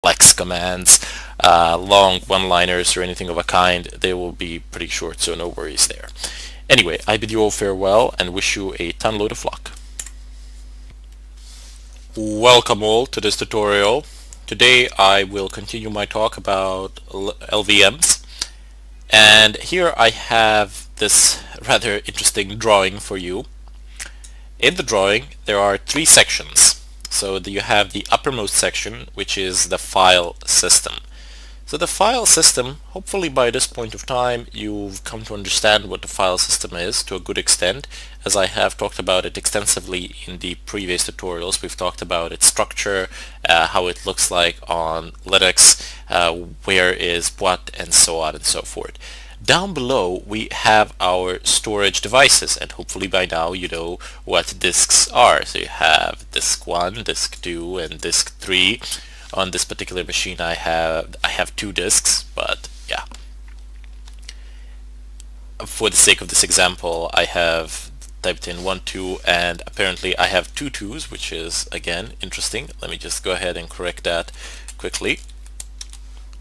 complex commands, long one-liners or anything of a kind, they will be pretty short, so no worries there. Anyway, I bid you all farewell and wish you a ton load of luck. Welcome all to this tutorial. Today I will continue my talk about LVMs, and here I have this rather interesting drawing for you. In the drawing there are three sections. So you have the uppermost section, which is the file system. So the file system, hopefully by this point of time you've come to understand what the file system is to a good extent, as I have talked about it extensively in the previous tutorials. We've talked about its structure, how it looks like on Linux, where is what, and so on and so forth. Down below we have our storage devices, and hopefully by now you know what disks are. So you have disk 1, disk 2, and disk 3. On this particular machine I have 2 disks, but yeah. For the sake of this example I have typed in 1, 2, and apparently I have 2 2s, which is again interesting. Let me just go ahead and correct that quickly.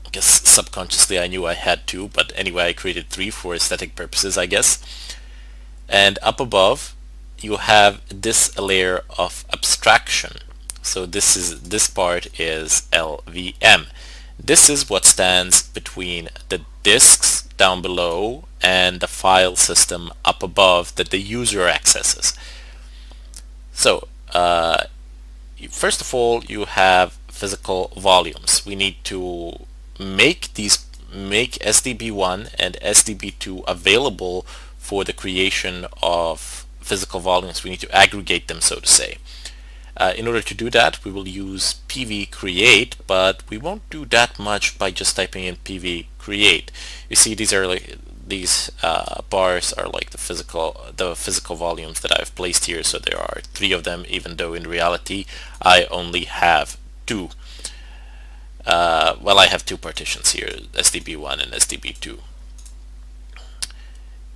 I guess subconsciously I knew I had 2, but anyway I created 3 for aesthetic purposes, I guess. And up above you have this layer of abstraction. So this part is LVM. This is what stands between the disks down below and the file system up above that the user accesses. So first of all you have physical volumes. We need to make SDB1 and SDB2 available for the creation of physical volumes. We need to aggregate them, so to say. In order to do that, we will use pvcreate, but we won't do that much by just typing in pvcreate. You see, these bars are like the physical volumes that I've placed here. So there are 3 of them, even though in reality I only have 2. Well, I have 2 partitions here, SDB1 and SDB2.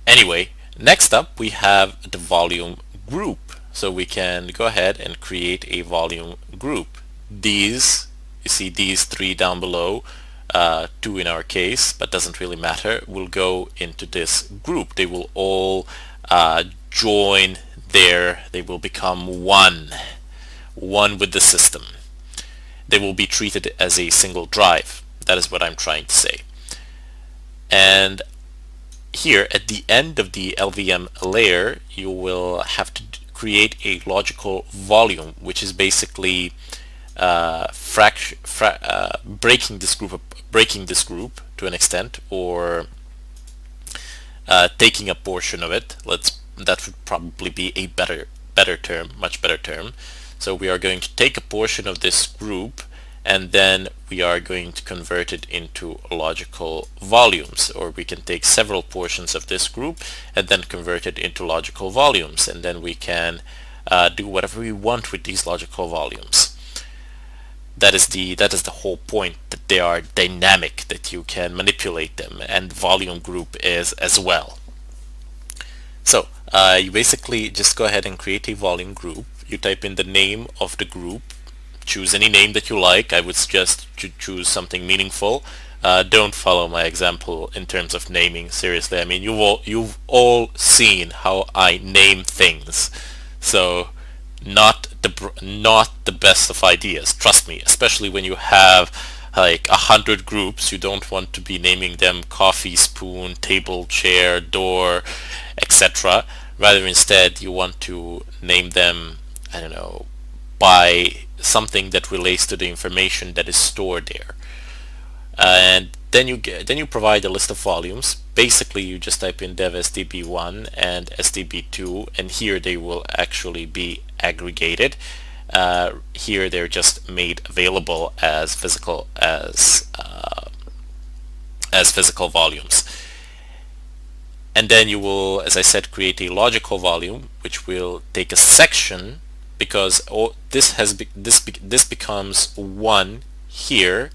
Anyway, next up we have the volume group. So we can go ahead and create a volume group. You see these 3 down below, 2 in our case, but doesn't really matter, will go into this group. They will all join there. They will become one with the system. They will be treated as a single drive. That is what I'm trying to say. And here at the end of the LVM layer you will have to create a logical volume, which is basically breaking this group to an extent, or taking a portion of it. That would probably be a much better term. So we are going to take a portion of this group and then we are going to convert it into logical volumes, or we can take several portions of this group and then convert it into logical volumes, and then we can do whatever we want with these logical volumes. That is the whole point, that they are dynamic, that you can manipulate them, and volume group is as well. So you basically just go ahead and create a volume group. You type in the name of the group. Choose any name that you like. I would suggest to choose something meaningful. Don't follow my example in terms of naming. Seriously, I mean, you've all seen how I name things. So not the best of ideas. Trust me, especially when you have like 100 groups. You don't want to be naming them coffee, spoon, table, chair, door, etc. Rather, instead, you want to name them, I don't know, by something that relates to the information that is stored there. And then you provide a list of volumes. Basically you just type in dev SDB1 and SDB2, and here they will actually be aggregated. Here they're just made available as physical volumes. And then you will, as I said, create a logical volume, which will take a section, because this becomes 1 here,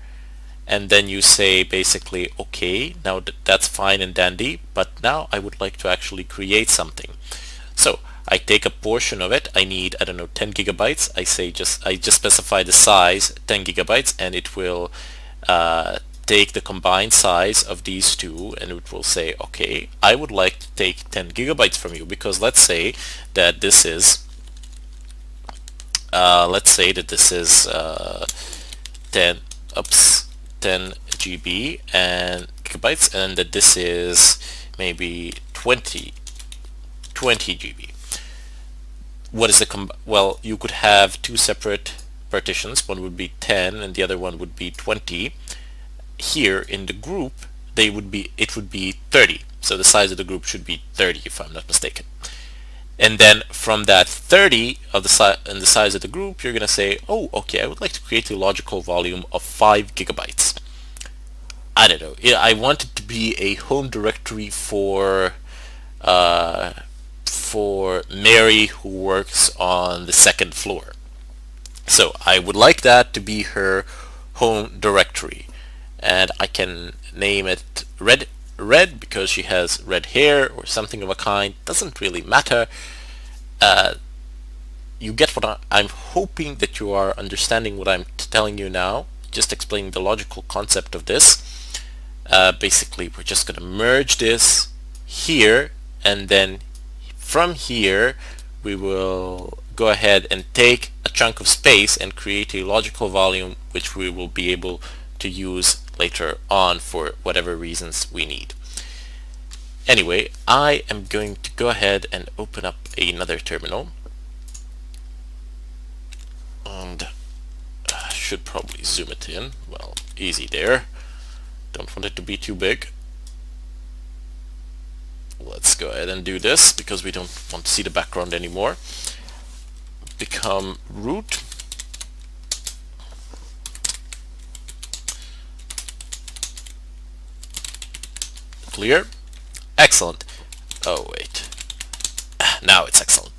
and then you say basically, okay, now that's fine and dandy, but now I would like to actually create something. So I take a portion of it. I need, I don't know, 10 gigabytes. I just specify the size 10 gigabytes, and it will take the combined size of these two, and it will say, okay, I would like to take 10 gigabytes from you, because let's say that this is 10 10 GB and gigabytes, and that this is maybe 20 GB. What is the well, you could have two separate partitions. One would be 10 and the other one would be 20. Here in the group, it would be 30. So the size of the group should be 30, if I'm not mistaken. And then from that 30 of the size of the group, you're going to say, oh, okay, I would like to create a logical volume of 5 gigabytes. I don't know. I want it to be a home directory for Mary, who works on the second floor. So I would like that to be her home directory, and I can name it red because she has red hair or something of a kind. Doesn't really matter. You get what I'm hoping that you are understanding what I'm telling you now. Just explaining the logical concept of this. Basically, we're just going to merge this here, and then from here we will go ahead and take a chunk of space and create a logical volume which we will be able to use later on for whatever reasons we need. Anyway, I am going to go ahead and open up another terminal, and I should probably zoom it in. Well, easy there. Don't want it to be too big. Let's go ahead and do this because we don't want to see the background anymore. Become root. Clear. Excellent. Oh, wait. Now it's excellent.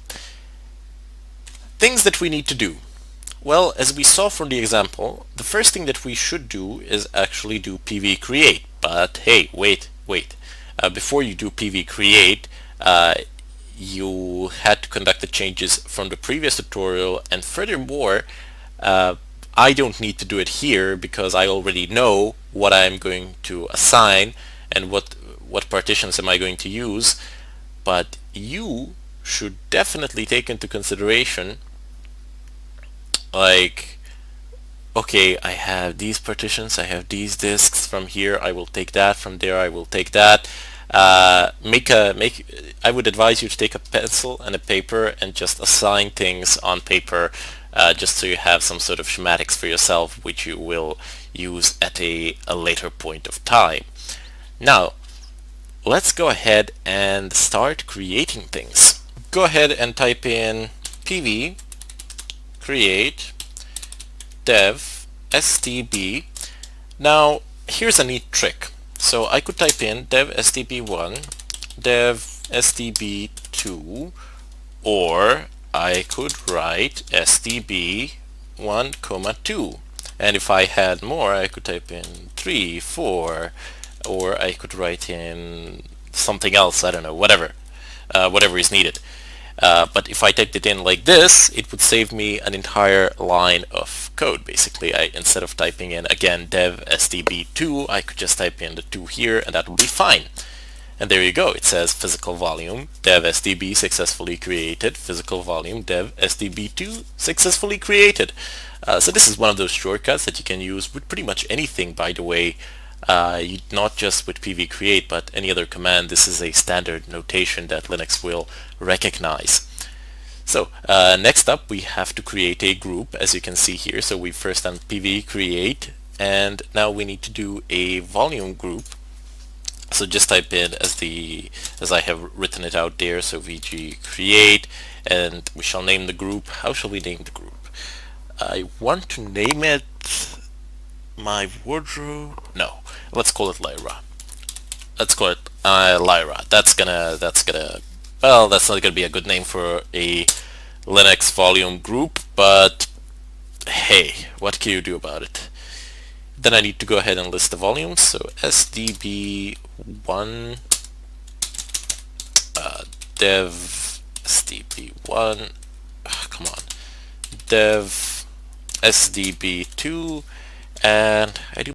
Things that we need to do. Well, as we saw from the example, the first thing that we should do is actually do PV create. But hey, wait. Before you do PV create, you had to conduct the changes from the previous tutorial, and furthermore, I don't need to do it here because I already know what I'm going to assign and what partitions am I going to use. But you should definitely take into consideration, like, okay, I have these partitions, I have these disks. From here I will take that, from there I will take that. I would advise you to take a pencil and a paper and just assign things on paper, just so you have some sort of schematics for yourself which you will use at a later point of time. Now let's go ahead and start creating things. Go ahead and type in pv create dev stb. Now here's a neat trick. So I could type in dev stb1, dev stb2, or I could write stb1, 2. And if I had more, I could type in 3, 4, or I could write in something else, I don't know, whatever is needed. But if I typed it in like this, it would save me an entire line of code. Basically, instead of typing in again dev stb2, I could just type in the 2 here, and that would be fine. And there you go. It says physical volume dev stb successfully created, physical volume dev stb2 successfully created. So this is one of those shortcuts that you can use with pretty much anything, by the way. Not just with pv create, but any other command. This is a standard notation that Linux will recognize. So next up, we have to create a group, as you can see here. So we first done pv create, and now we need to do a volume group. So just type in as I have written it out there, so vg create, and we shall name the group. How shall we name the group? I want to name it my wardrobe. No, let's call it Lyra. Let's call it Lyra. That's not gonna be a good name for a Linux volume group, but hey, what can you do about it? Then I need to go ahead and list the volumes. So SDB1 dev sdb1, come on, dev sdb2, and I do